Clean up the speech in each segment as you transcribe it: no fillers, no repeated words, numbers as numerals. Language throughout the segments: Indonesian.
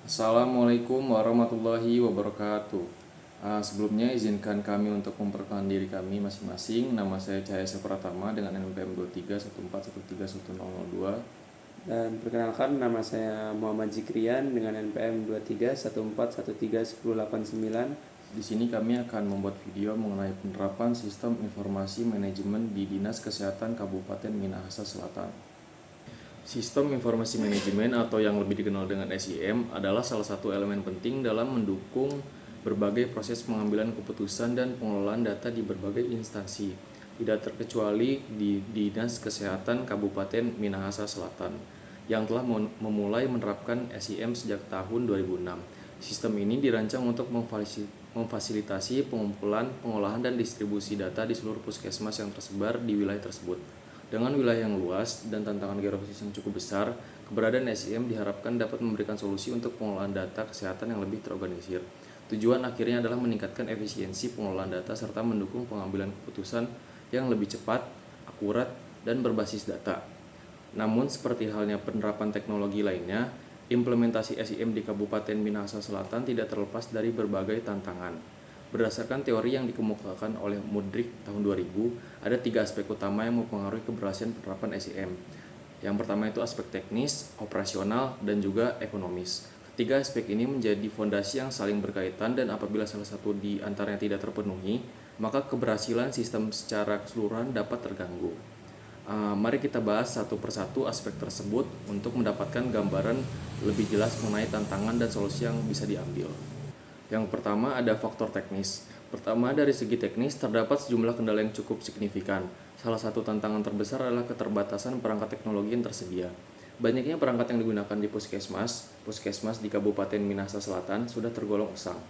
Assalamualaikum warahmatullahi wabarakatuh. Sebelumnya izinkan kami untuk memperkenalkan diri kami masing-masing. Nama saya Cahaya Pratama dengan NPM 2314131002. Dan perkenalkan, nama saya Muhammad Zikrian dengan NPM 2314131089. Di sini kami akan membuat video mengenai penerapan sistem informasi manajemen di Dinas Kesehatan Kabupaten Minahasa Selatan. Sistem informasi manajemen atau yang lebih dikenal dengan SIM adalah salah satu elemen penting dalam mendukung berbagai proses pengambilan keputusan dan pengelolaan data di berbagai instansi, tidak terkecuali di Dinas Kesehatan Kabupaten Minahasa Selatan, yang telah memulai menerapkan SIM sejak tahun 2006. Sistem ini dirancang untuk memfasilitasi pengumpulan, pengolahan, dan distribusi data di seluruh puskesmas yang tersebar di wilayah tersebut. Dengan wilayah yang luas dan tantangan geografis yang cukup besar, keberadaan SIM diharapkan dapat memberikan solusi untuk pengelolaan data kesehatan yang lebih terorganisir. Tujuan akhirnya adalah meningkatkan efisiensi pengelolaan data serta mendukung pengambilan keputusan yang lebih cepat, akurat, dan berbasis data. Namun, seperti halnya penerapan teknologi lainnya, implementasi SIM di Kabupaten Minahasa Selatan tidak terlepas dari berbagai tantangan. Berdasarkan teori yang dikemukakan oleh Mudrik tahun 2000, ada 3 aspek utama yang mempengaruhi keberhasilan penerapan SIM. Yang pertama itu aspek teknis, operasional, dan juga ekonomis. Ketiga aspek ini menjadi fondasi yang saling berkaitan dan apabila salah satu di antaranya tidak terpenuhi, maka keberhasilan sistem secara keseluruhan dapat terganggu. Mari kita bahas satu persatu aspek tersebut untuk mendapatkan gambaran lebih jelas mengenai tantangan dan solusi yang bisa diambil. Yang pertama ada faktor teknis. Pertama, dari segi teknis terdapat sejumlah kendala yang cukup signifikan. Salah satu tantangan terbesar adalah keterbatasan perangkat teknologi yang tersedia. Banyaknya perangkat yang digunakan di puskesmas di Kabupaten Minahasa Selatan sudah tergolong usang.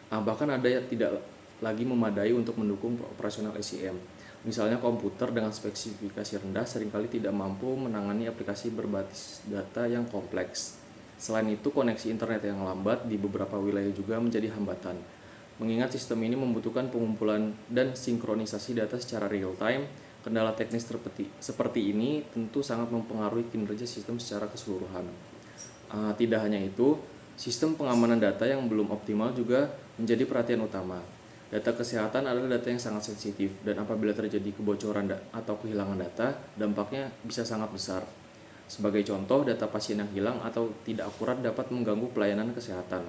Bahkan ada yang tidak lagi memadai untuk mendukung operasional SIM. Misalnya komputer dengan spesifikasi rendah seringkali tidak mampu menangani aplikasi berbasis data yang kompleks. Selain itu, koneksi internet yang lambat di beberapa wilayah juga menjadi hambatan. Mengingat sistem ini membutuhkan pengumpulan dan sinkronisasi data secara real-time, kendala teknis seperti ini tentu sangat mempengaruhi kinerja sistem secara keseluruhan. Tidak hanya itu, sistem pengamanan data yang belum optimal juga menjadi perhatian utama. Data kesehatan adalah data yang sangat sensitif, dan apabila terjadi kebocoran atau kehilangan data, dampaknya bisa sangat besar. Sebagai contoh, data pasien yang hilang atau tidak akurat dapat mengganggu pelayanan kesehatan.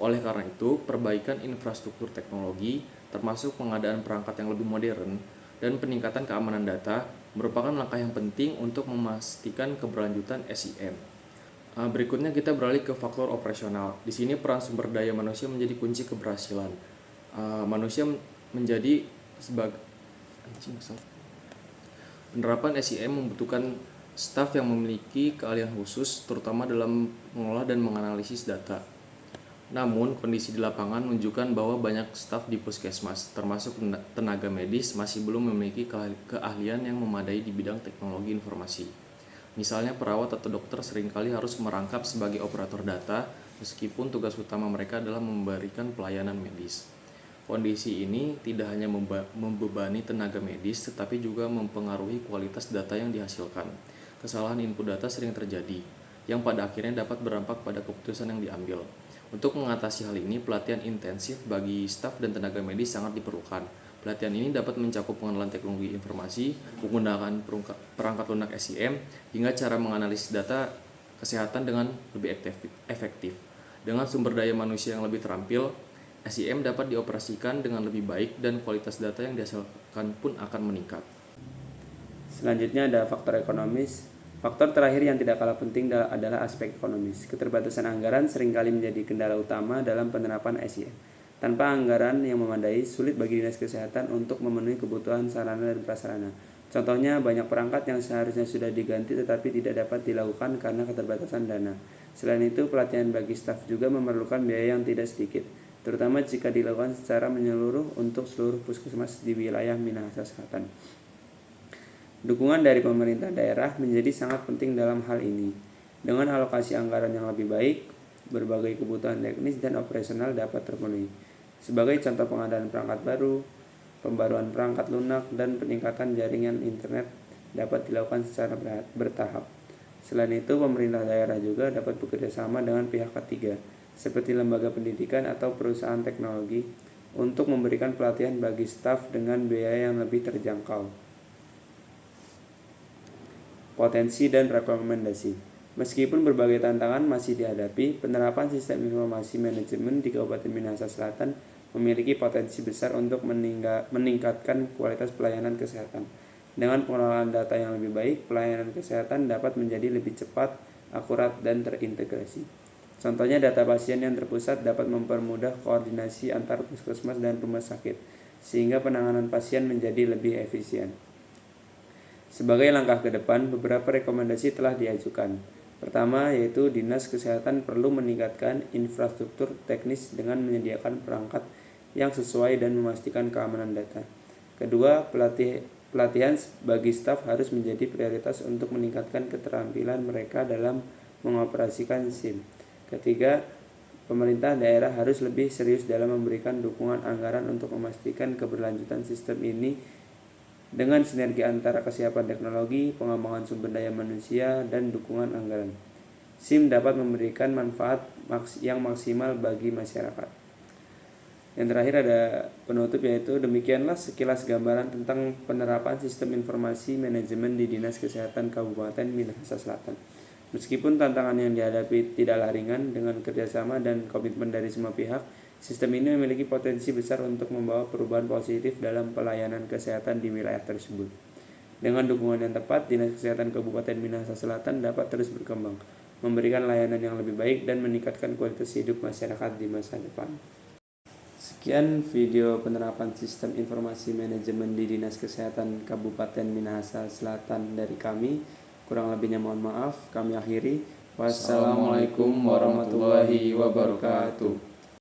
Oleh karena itu, perbaikan infrastruktur teknologi, termasuk pengadaan perangkat yang lebih modern, dan peningkatan keamanan data, merupakan langkah yang penting untuk memastikan keberlanjutan SIM. Berikutnya kita beralih ke faktor operasional. Di sini peran sumber daya manusia menjadi kunci keberhasilan. Manusia menjadi sebagai penerapan SIM membutuhkan staf yang memiliki keahlian khusus, terutama dalam mengolah dan menganalisis data. Namun, kondisi di lapangan menunjukkan bahwa banyak staf di puskesmas, termasuk tenaga medis, masih belum memiliki keahlian yang memadai di bidang teknologi informasi. Misalnya, perawat atau dokter seringkali harus merangkap sebagai operator data, meskipun tugas utama mereka adalah memberikan pelayanan medis. Kondisi ini tidak hanya membebani tenaga medis, tetapi juga mempengaruhi kualitas data yang dihasilkan. Kesalahan input data sering terjadi, yang pada akhirnya dapat berdampak pada keputusan yang diambil. Untuk mengatasi hal ini, pelatihan intensif bagi staf dan tenaga medis sangat diperlukan. Pelatihan ini dapat mencakup pengenalan teknologi informasi, penggunaan perangkat lunak SIM, hingga cara menganalisis data kesehatan dengan lebih efektif. Dengan sumber daya manusia yang lebih terampil, SIM dapat dioperasikan dengan lebih baik dan kualitas data yang dihasilkan pun akan meningkat. Selanjutnya ada faktor ekonomis. Faktor terakhir yang tidak kalah penting adalah aspek ekonomis. Keterbatasan anggaran seringkali menjadi kendala utama dalam penerapan SIM. Tanpa anggaran yang memadai, sulit bagi dinas kesehatan untuk memenuhi kebutuhan sarana dan prasarana. Contohnya, banyak perangkat yang seharusnya sudah diganti tetapi tidak dapat dilakukan karena keterbatasan dana. Selain itu, pelatihan bagi staf juga memerlukan biaya yang tidak sedikit, terutama jika dilakukan secara menyeluruh untuk seluruh puskesmas di wilayah Minahasa Selatan. Dukungan dari pemerintah daerah menjadi sangat penting dalam hal ini. Dengan alokasi anggaran yang lebih baik, berbagai kebutuhan teknis dan operasional dapat terpenuhi. Sebagai contoh, pengadaan perangkat baru, pembaruan perangkat lunak, dan peningkatan jaringan internet dapat dilakukan secara bertahap. Selain itu, pemerintah daerah juga dapat bekerja sama dengan pihak ketiga, seperti lembaga pendidikan atau perusahaan teknologi, untuk memberikan pelatihan bagi staf dengan biaya yang lebih terjangkau. Potensi dan rekomendasi. Meskipun berbagai tantangan masih dihadapi, penerapan sistem informasi manajemen di Kabupaten Minahasa Selatan memiliki potensi besar untuk meningkatkan kualitas pelayanan kesehatan. Dengan pengelolaan data yang lebih baik, pelayanan kesehatan dapat menjadi lebih cepat, akurat, dan terintegrasi. Contohnya, data pasien yang terpusat dapat mempermudah koordinasi antar puskesmas dan rumah sakit, sehingga penanganan pasien menjadi lebih efisien. Sebagai langkah ke depan, beberapa rekomendasi telah diajukan. Pertama, yaitu Dinas Kesehatan perlu meningkatkan infrastruktur teknis dengan menyediakan perangkat yang sesuai dan memastikan keamanan data. Kedua, pelatihan bagi staf harus menjadi prioritas untuk meningkatkan keterampilan mereka dalam mengoperasikan SIM. Ketiga, pemerintah daerah harus lebih serius dalam memberikan dukungan anggaran untuk memastikan keberlanjutan sistem ini dengan sinergi antara kesiapan teknologi, pengembangan sumber daya manusia, dan dukungan anggaran. SIM dapat memberikan manfaat yang maksimal bagi masyarakat. Yang terakhir ada penutup, yaitu demikianlah sekilas gambaran tentang penerapan sistem informasi manajemen di Dinas Kesehatan Kabupaten Minahasa Selatan. Meskipun tantangan yang dihadapi tidaklah ringan, dengan kerjasama dan komitmen dari semua pihak, sistem ini memiliki potensi besar untuk membawa perubahan positif dalam pelayanan kesehatan di wilayah tersebut. Dengan dukungan yang tepat, Dinas Kesehatan Kabupaten Minahasa Selatan dapat terus berkembang, memberikan layanan yang lebih baik, dan meningkatkan kualitas hidup masyarakat di masa depan. Sekian video penerapan sistem informasi manajemen di Dinas Kesehatan Kabupaten Minahasa Selatan dari kami. Kurang lebihnya mohon maaf, kami akhiri. Wassalamualaikum warahmatullahi wabarakatuh.